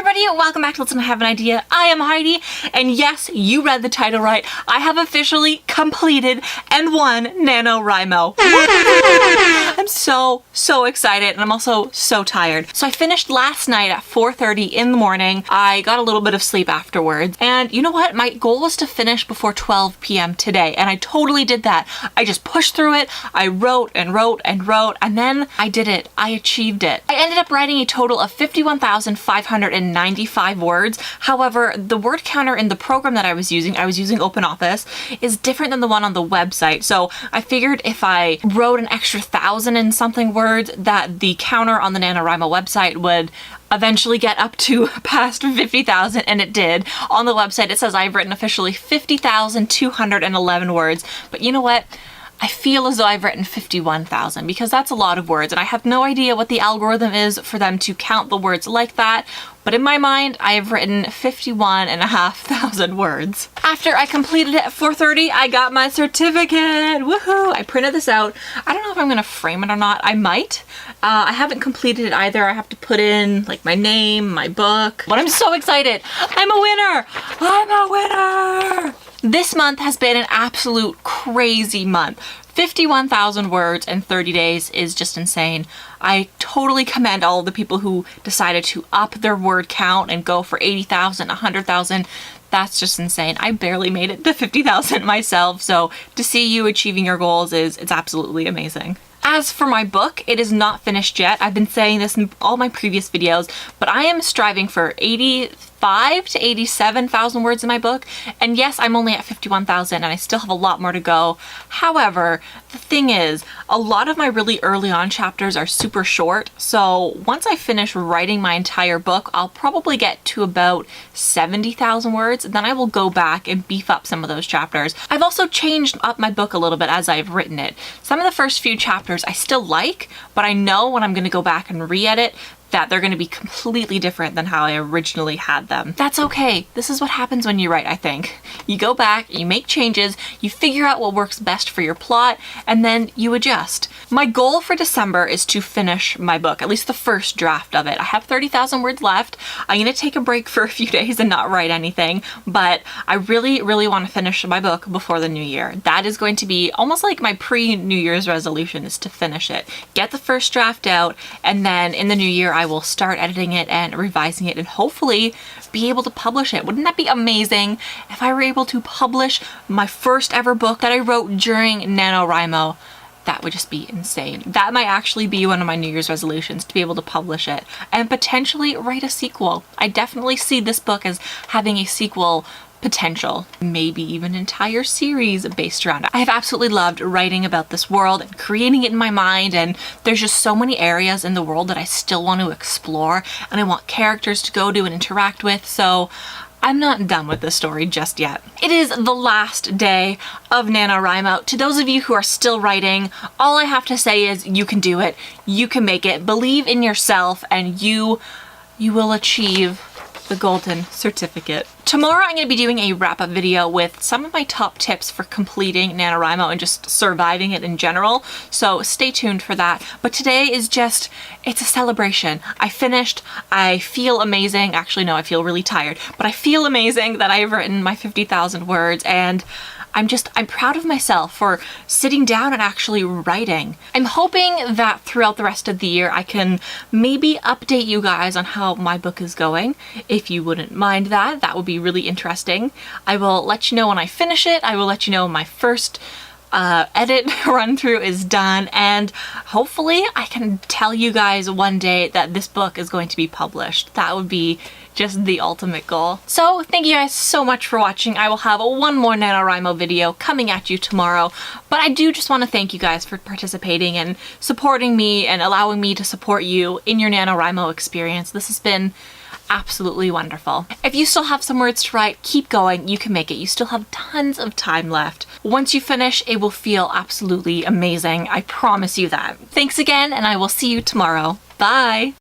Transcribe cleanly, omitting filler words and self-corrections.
everybody, welcome back to Listen, I Have an Idea. I am Heidi, and yes, you read the title right. I have officially completed and won NaNoWriMo. I'm so excited, and I'm also so tired. So I finished last night at 4:30 in the morning. I got a little bit of sleep afterwards, and you know what? My goal was to finish before 12 p.m. today, and I totally did that. I just pushed through it. I wrote and wrote and wrote, and then I did it. I achieved it. I ended up writing a total of 51,595 words. However, the word counter in the program that I was using OpenOffice, is different than the one on the website. So I figured if I wrote an extra 1,000 and something words, that the counter on the NaNoWriMo website would eventually get up to past 50,000, and it did. On the website, it says I've written officially 50,211 words, but you know what? I feel as though I've written 51,000 because that's a lot of words, and I have no idea what the algorithm is for them to count the words like that, but in my mind, I have written 51,500 words. After I completed it at 4:30, I got my certificate! Woohoo! I printed this out. I don't know if I'm gonna frame it or not. I might. I haven't completed it either. I have to put in like my name, my book, but I'm so excited! I'm a winner! I'm a winner! This month has been an absolute crazy month. 51,000 words in 30 days is just insane. I totally commend all of the people who decided to up their word count and go for 80,000, 100,000. That's just insane. I barely made it to 50,000 myself, so to see you achieving your goals it's absolutely amazing. As for my book, it is not finished yet. I've been saying this in all my previous videos, but I am striving for 85 to 87,000 words in my book. And yes, I'm only at 51,000 and I still have a lot more to go. However, the thing is, a lot of my really early on chapters are super short. So once I finish writing my entire book, I'll probably get to about 70,000 words. Then I will go back and beef up some of those chapters. I've also changed up my book a little bit as I've written it. Some of the first few chapters I still like, but I know when I'm going to go back and re-edit that they're going to be completely different than how I originally had them. That's okay. This is what happens when you write, I think. You go back, you make changes, you figure out what works best for your plot, and then you adjust. My goal for December is to finish my book, at least the first draft of it. I have 30,000 words left. I'm going to take a break for a few days and not write anything, but I really want to finish my book before the new year. That is going to be almost like my pre-New Year's resolution, is to finish it. Get the first draft out, and then in the new year, I will start editing it and revising it and hopefully be able to publish it. Wouldn't that be amazing if I were able to publish my first ever book that I wrote during NaNoWriMo? That would just be insane. That might actually be one of my New Year's resolutions, to be able to publish it and potentially write a sequel. I definitely see this book as having a sequel potential, maybe even an entire series based around it. I have absolutely loved writing about this world and creating it in my mind, and there's just so many areas in the world that I still want to explore and I want characters to go to and interact with, so I'm not done with this story just yet. It is the last day of NaNoWriMo. To those of you who are still writing, all I have to say is you can do it, you can make it, believe in yourself, and you will achieve the golden certificate. Tomorrow I'm going to be doing a wrap-up video with some of my top tips for completing NaNoWriMo and just surviving it in general, so stay tuned for that. But today is just, it's a celebration. I finished, I feel amazing. Actually, no, I feel really tired, but I feel amazing that I've written my 50,000 words, and I'm proud of myself for sitting down and actually writing. I'm hoping that throughout the rest of the year I can maybe update you guys on how my book is going. If you wouldn't mind that, that would be really interesting. I will let you know when I finish it. I will let you know when my first edit run through is done, and hopefully I can tell you guys one day that this book is going to be published. That would be just the ultimate goal. So thank you guys so much for watching. I will have one more NaNoWriMo video coming at you tomorrow, but I do just want to thank you guys for participating and supporting me and allowing me to support you in your NaNoWriMo experience. This has been absolutely wonderful. If you still have some words to write, keep going. You can make it. You still have tons of time left. Once you finish, it will feel absolutely amazing. I promise you that. Thanks again, and I will see you tomorrow. Bye!